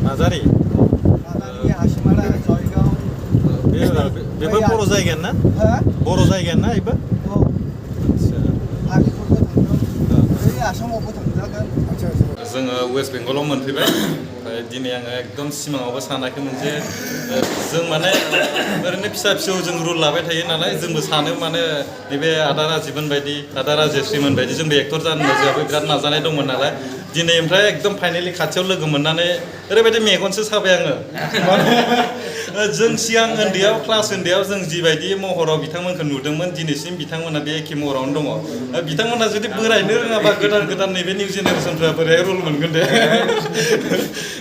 नार्जारि हासिमारा जयगाव बेफोर बर' जायगायानो ना बर' जायगायानो ना बेबो आसामावबो थांजागोन जोङो वेस्ट बेंगलाव मोनफैबाय ओमफ्राय दिनै आङो एकदम सिमाङावबो सानाखैमोन जे जों माने ओरैनो फिसा फिसौ जों रुल लाबाय थायो नालाय जोंबो सानो माने नैबे आदा राजिबमोन बायदि आदा राजेस्रिमोन बायदि जोंबो एक्टर जानो जोंहाबो बिराद नाजानाय दंमोन नालाय दिनै ओमफ्राय एकदम फाइनालि खाथियाव लोगो मोननानै ओरैबायदि मेगनसो साबाय आङो जों सिगां उन्दैयाव क्लास उन्दैयाव जों जिबायदि महराव बिथांमोनखौ नुदोंमोन दिनैसिम बिथांमोना बे एखे महरावनो दङ बिथांमोना जुदि बोरायनो रोङाबा गोदान गोदान नैबे निउ जेनेरेसनफ्रा बोरैहाय रुल मोनगोन दे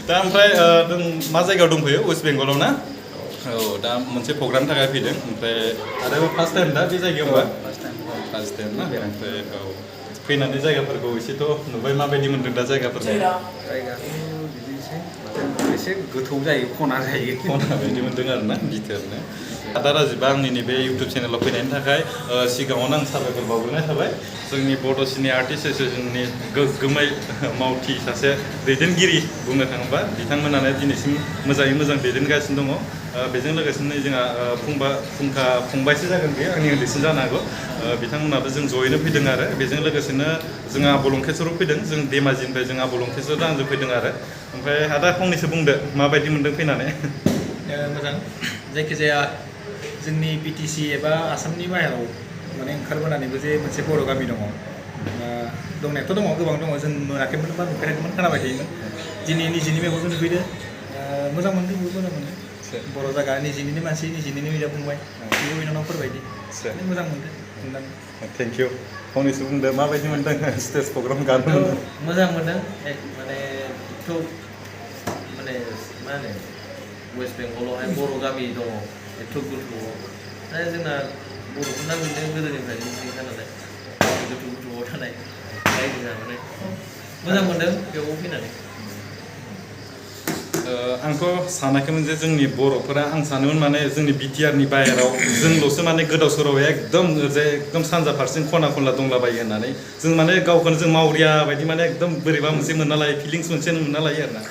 दा ओमफ्राय जों मा जायगायाव दंफैयो वेस्ट बेंगलाव ना औ दा मोनसे प्रग्रामनि थाखाय फैदों ओमफ्राय आरो फार्स्ट टाइम दा बे जायगायाव होमबा फार्स्ट टाइम ना ओमफ्राय औ फैनानै जायगाफोरखौ एसेथ' नुबाय माबायदि मोनदों दा जायगाफोरखौ एसे गोथौ जायो खना जायो खना बायदि मोनदों आरोना बिथोरनो आदा राजिबा आंनि नैबे इउटुब चेनेलाव फैनायनि थाखाय सिगाङावनो आं साबायखर बावग्रोनाय थाबाय जोंनि बड' सिने आर्टिस्ट एस'सियेसननि गोग्गोमै मावथि सासे दैदेनगिरि बुंनो थाङोबा बिथांमोनानो दिनैसिम मोजाङै मोजां दैदेनगासिनो दङ बेजों लोगोसेनो जोंहा फुंखा फंबायसो जागोन बेयो आंनि उन्दैसिन जानो हागौ बिथांमोनाबो जों जयैनो फैदों आरो बेजों लोगोसेनो जोंहा आबलंकेश्वराव फैदों जों धेमाजिनिफ्राय जों आबलंकेश्वर आंजों फैदों आरो ओमफ्राय आदा फंनैसो बुंदो माबायदि मोनदों फैनानै मोजां जायखिजाया जोंनि बिटिसि एबा आसामनि बाहेराव माने ओंखारबोनानैबो जे मोनसे बर' गामि दङ दंनायाथ' दङ गोबां दङ जों मोनाखैमोन बा नुफेराखैमोन खोनाबाय थायोमोन दिनै निजिनि मेगनजों नुफैदो मोजां मोनदों बयबो मोजां मोनो बर' जायगा निजिनिनो मानसि निजिनिनो बिदा फंबाय बिब' बिनानावफोरबायदि मोजां मोनदों थेंक इउ फंनैसो बुंदो माबायदि मोनदों स्टेज प्रग्राम गानो मोजां मोनदों माने माने मा होनो वेस्ट बेंगलावहाय बर' गामि दङ एथ' गोथौआव दा जोंना बर'फोरना बिदिनो गोदोनिफ्रायनो बिदिखा नालाय गोथौ गोथौआव थानाय रायजो जानानै मोजां मोनदों बेयाव फैनानै आंथ' सानाखैमोन जे जोंनि बर'फोरा आं सानोमोन माने जोंनि बिटिआरनि बाहेराव जोंल'सो माने गोदाव सोराव एकदम सानजा फारसे खना खनला दंलाबायो होननानै जों माने गावखौनो जों मावरिया बायदि माने एकदम बोरैबा मोनसे मोनना लायो फिलिंस मोनसे मोनना लायो आरोना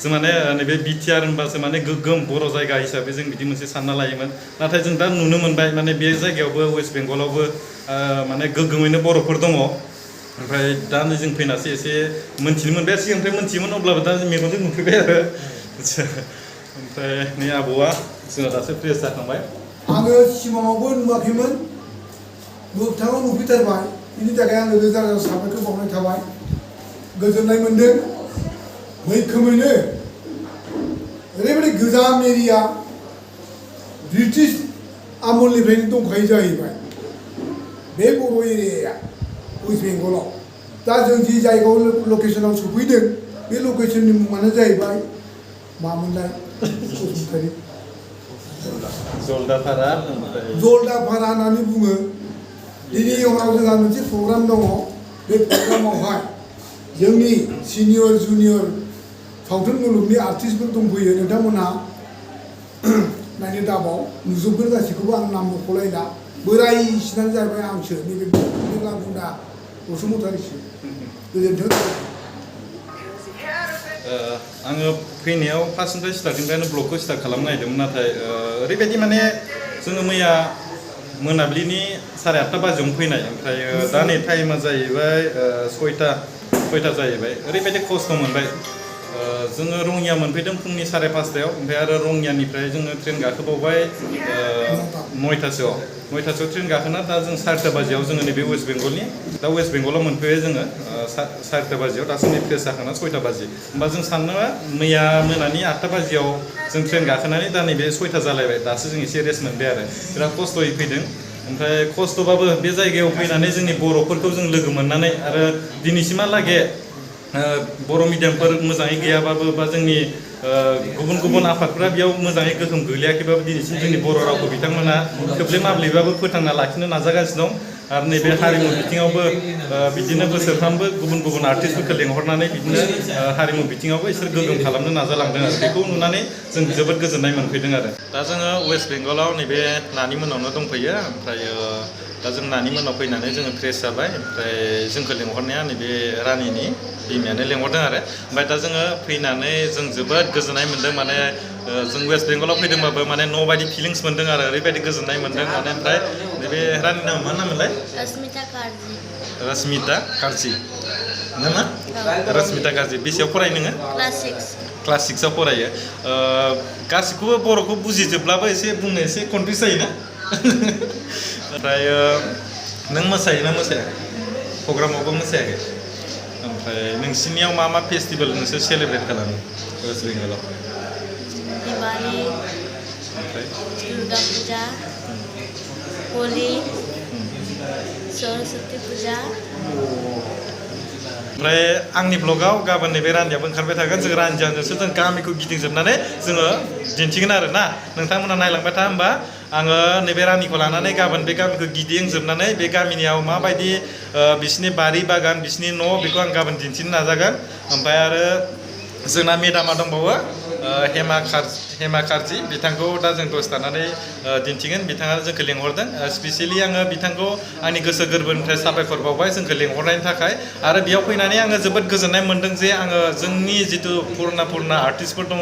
जों माने नैबे बिटिआर होनबासो माने गोग्गोम बर' जायगा हिसाबै जों बिदि मोनसे सानना लायोमोन नाथाय जों दा नुनो मोनबाय माने बे जायगायावबो वेस्ट बेंगलावबो माने गोग्गोमैनो बर'फोर दङ ओमफ्राय दा जों फैनासो एसे मोनथिनो मोनबाय सिगांनिफ्राय मोनथियोमोन अब्लाबो दा मेगनजों नुफैबाय आरो ओमफ्राय नै आबौआ जोंहा दासो फ्रेस जाखांबाय आङो सिमाङावबो नुवाखैमोन मोगथाङाव नुफैथारबाय बिनि थाखाय आङो रोजा रोजा साबायखर बावनाय थाबाय गोजोननाय मोन्दों मैखोमैनो ओरैबायदि गोजाम एरिया ब्रिटिश आमोलनिफ्रायनो दंखायो जाहैबाय बे बर' एरियाया वेस्ट बेंगलाव दा जों जि जायगायाव लकेसनाव सफैदों बे लकेसननि मुङानो जाहैबाय मामोनलाय जलदापारा होननानै बुङो दिनै हराव जोंहा मोनसे प्रग्राम दङ बे प्रग्रामावहाय जोंनि सिनियर जुनियर सावथुन मुलुगनि आर्टिस्टफोर दंफैयो नोंथांमोनहा नायनो दाबाव नुजोबगोन गासैखौबो आं नाम मख'लायला बोरायसिनानो जाहैबाय आंसो नैबे बुंदा बसुमतारीसो गोजोन्थों आङो फैनायाव फार्स्टनिफ्राय स्टार्टिंनिफ्रायनो ब्लगखौ स्टार्ट खालामनो नागिरदोंमोन नाथाय ओरैबायदि माने जोङो मैया मोनाबिलिनि 8:30 बाजियावनो फैनाय ओमफ्राय दा नै टाइमा जाहैबाय 6टा जाहैबाय ओरैबायदि खस्थ' मोनबाय जोङो रङिया मोनफैदों फुंनि 5:30 ओमफ्राय आरो रङियानिफ्राय जोङो ट्रेन गाखोबावबाय 9टासोआव ट्रेन गाखोना दा जों 4टा बाजियाव जोङो नैबे वेस्ट बेंगलनि दा वेस्ट बेंगलाव मोनफैबाय जोङो 4टा बाजियाव दासो नै फ्रेस जाखांना 6टा बाजि होमबा जों सानोबा मैया मोनानि 8टा बाजियाव जों ट्रेन गाखोनानै दा नैबे 6टा जालायबाय दासो जों एसे रेस्ट मोनबाय आरो बिराद खस्थ'यै फैदों ओमफ्राय खस्थ'बाबो बे जायगायाव फैनानै जोंनि बर'फोरखौ जों लोगो मोननानै आरो दिनैसिमहालागै बर' मिडियामफोर मोजाङै गैयाबाबो बा जोंनि गुबुन गुबुन आफादफोरा बेयाव मोजाङै गोहोम गोग्लैयाखैबाबो दिनैसिम जोंनि बर' रावखौ बिथांमोना थोब्ले माब्लेबाबो फोथांना लाखिनो नाजागासिनो दं आरो नैबे हारिमु बिथिङावबो बिदिनो बोसोरफ्रामबो गुबुन गुबुन आर्टिस्टफोरखौ लेंहरनानै बिदिनो हारिमु बिथिङावबो इसोर गोगोम खालामनो नाजालांदों आरो बेखौ नुनानै जों जोबोद गोजोननाय मोनफैदों आरो दा जोङो वेस्ट बेंगलाव नैबे नानि मोनावनो दंफैयो ओमफ्राय दा जों नानि मोनाव फैनानै जोङो फ्रेस जाबाय ओमफ्राय जोंखौ लिंहरनाया नैबे रानिनि बिमायानो लिंहरदों आरो ओमफ्राय दा जोङो फैनानै जों जोबोद गोजोननाय मोन्दों माने जों वेस्ट बेंगलाव फैदोंबाबो माने न' बायदि फिलिंस मोन्दों आरो ओरैबायदि गोजोननाय मोन्दों माने ओमफ्राय नैबे रानिनि नामा मा नाममोनलाय रश्मिता कार्जी रश्मिता कार्जी नामा रश्मिता कार्जी बेसेयाव फरायो नोङो क्लास 6 क्लास 6आव फरायो गासिखौबो बर'खौ बुजिजोबब्लाबो एसे बुंनो एसे कनफिउस जायोना ओमफ्राय नों मोसायोना मोसाया प्रग्रामावबो मोसायाखै ओमफ्राय नोंसिनियाव मा मा फेस्टिभेल नोंसोर सेलेब्रेट खालामो वेस्ट बेंगलाव दिवाली ओमफ्राय दुर्गा पूजा होली सरस्वती पूजा ओमफ्राय आंनि ब्लगाव गाबोन नैबे रानियाबो ओंखारबाय थागोन जों रानिजोंसो जों गामिखौ गिदिंजोबनानै जोङो दिन्थिगोन आरो ना नोंथांमोना नायलांबाय था होमबा आङो नैबे रानिखौ लानानै गाबोन बे गामिखौ गिदिंजोबनानै बे गामिनियाव माबायदि बिसिनि बारि बागान बिसिनि न' बेखौ आं गाबोन दिन्थिनो नाजागोन ओमफ्राय आरो जोंना मेदामा दंबावो हेमा कार्जी बिथांखौ दा जों दसे थानानै दिन्थिगोन बिथाङा जोंखौ लिंहरदों स्पेसियेलि आङो बिथांखौ आंनि गोसो गोरबोनिफ्राय साबायखर बावबाय जोंखौ लिंहरनायनि थाखाय आरो बेयाव फैनानै आङो जोबोद गोजोननाय मोन्दों जे आङो जोंनि जिथु पुराना आर्टिस्टफोर दङ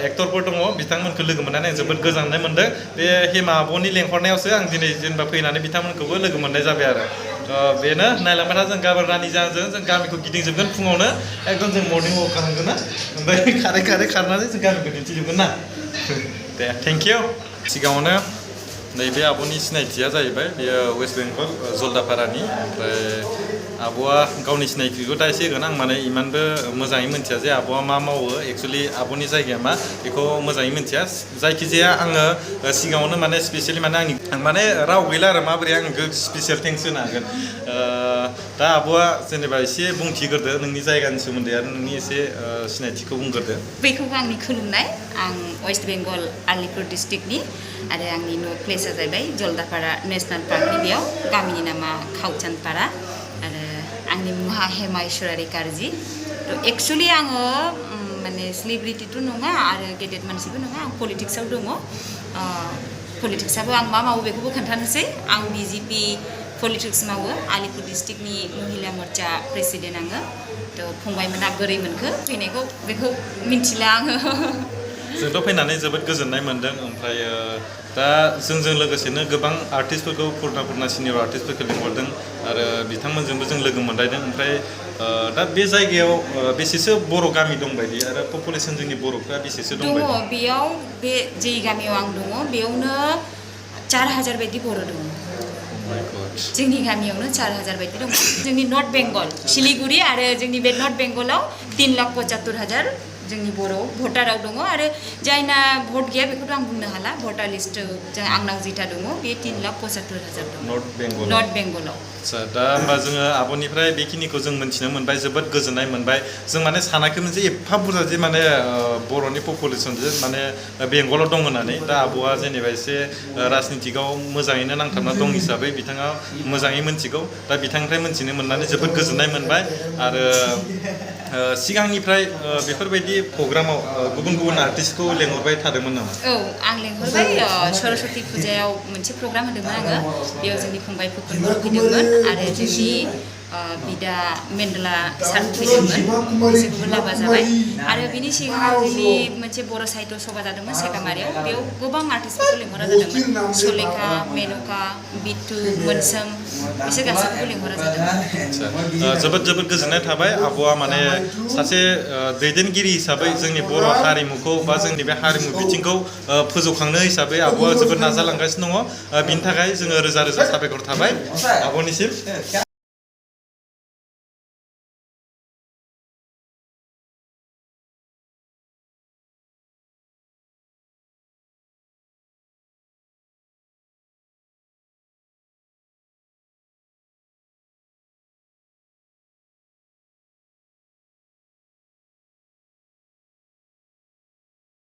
एक्टरफोर दङ बिथांमोनखौ लोगो मोननानै आं जोबोद गोजोननाय मोन्दों बे हेमा आब'नि लेंहरनायावसो आं दिनै जेनेबा फैनानै बिथांमोनखौबो लोगो मोननाय जाबाय आरो बेनो नायलांबाय था जों गाबोन रानिजों जों गामिखौ गिदिंजोबगोन फुङावनो एकदम जों मर्निं वाक खालामगोन ना ओमफ्राय खारै खारनानै जों गामिखौ दिन्थिजोबगोन ना दे थेंक इउ सिगाङावनो नैबे आब'नि सिनायथिया जाहैबाय बेयो वेस्ट बेंगल जलदापारानि ओमफ्राय आब'आ गावनि सिनायथिखौ दा एसे होगोन आं माने इमानबो मोजाङै मिन्थिया जे आब'आ मा मावो एक्सुवेलि आब'नि जायगाया मा बेखौ मोजाङै मिन्थिया जायखिजाया आङो सिगाङावनो माने स्पेसियेलि माने आं माने राव गैला आरो माबोरै आं स्पेसियेल थेंक्स होनो हागोन दा आब'आ जेनेबा एसे बुंथिग्रोदो नोंनि जायगानि सोमोन्दै आरो नोंनि एसे सिनायथिखौ बुंग्रोदो बेखौबो आंनि खुलुमनाय आं वेस्ट बेंगल आलिपुर डिस्ट्रिक्टनि आरो आंनि न' प्लेसआ जाहैबाय जलदापारा नेसनेल पार्कनि बेयाव गामिनि नामा खावचानपारा आरो आंनि मुङा हेमा ईश्वरारी कार्जी थ' एक्सुवेलि आङो माने सेलिब्रिटिथ' नङा आरो गेदेर मानसिबो नङा आं पलिटिक्सआव दङ पलिटिक्सआबो आं मा मावो बेखौबो खोन्थानोसै आं बिजेपि पलिटिक्स मावो आलिपुर डिस्ट्रिक्टनि महिला मोर्चा प्रेसिडेन्ट आङो थ' फंबायमोना बोरै मोनखो फैनायखौ बेखौ मिन्थिला आङो जोंथ' फैनानै जोबोद गोजोननाय मोन्दों ओमफ्राय दा जोंजों लोगोसेनो गोबां आर्टिस्टफोरखौ पुराना सिनियर आर्टिस्टफोरखौ लिंहरदों आरो बिथांमोनजोंबो जों लोगो मोनलायदों ओमफ्राय दा बे जायगायाव बेसेसो बर' गामि दंबायदि आरो पपुलेसन जोंनि बर'फ्रा बेसेसो दंबायदि दङ बेयाव बे जे गामियाव आं दङ बेयावनो 4000 बायदि बर' दङ जोंनि गामियावनो 4000 बायदि दङ जोंनि नर्थ बेंगल सिलिगुरि आरो जोंनि बे नर्थ बेंगलाव 3,75,000 जोंनि बर' भटाराव दङ आरो जायना भट गैया बेखौथ' आं बुंनो हाला भटार लिस्ट आंनाव जिथा दङ बे 3,75,000 दङ नर्थ बेंगलाव आदसा दा होमबा जोङो आब'निफ्राय बेखिनिखौ जों मिन्थिनो मोनबाय जोबोद गोजोननाय मोनबाय जों माने सानाखैमोन जे एफा बुरजा जे माने बर'नि पपुलेसनजों माने बेंगलाव दं होननानै दा आब'आ जेनेबा एसे राजनितिकआव मोजाङैनो नांथाबना दं हिसाबै बिथाङा मोजाङै मिन्थिगौ दा बिथांनिफ्राय मिन्थिनो मोननानै जोबोद गोजोननाय मोनबाय आरो सिगांनिफ्राय बेफोरबायदि प्रग्रामाव गुबुन आर्टिस्टखौ लेंहरबाय थादोंमोन नामा औ आं लेंहरबाय सरस्वती फुजायाव मोनसे प्रग्राम होदोंमोन आङो बेयाव जोंनि फंबायफोरखौ फैदोंमोन आरो जोंनि बिदा मेन्डला सार फैदोंमोन बिसोरखौबो लाबा जाबाय आरो बिनि सिगाङाव जोंनि मोनसे बर' साहित्य सभा जादोंमोन सेकामारियाव बेयाव गोबां आर्टिस्टफोरखौ लेंहरा जादोंमोन सुलेखा मेनका बिट्टु मोनसोम बिसोर गासैखौबो लेंहरा जादोंमोन जोबोद गोजोननाय थाबाय आब'आ माने सासे दैदेनगिरि हिसाबै जोंनि बर' हारिमुखौ बा जोंनि बे हारिमु बिथिंखौ फोजौखांनो हिसाबै आब'आ जोबोद नाजालांगासिनो दङ बिनि थाखाय जोङो रोजा साबायखर थाबाय आब'निसिम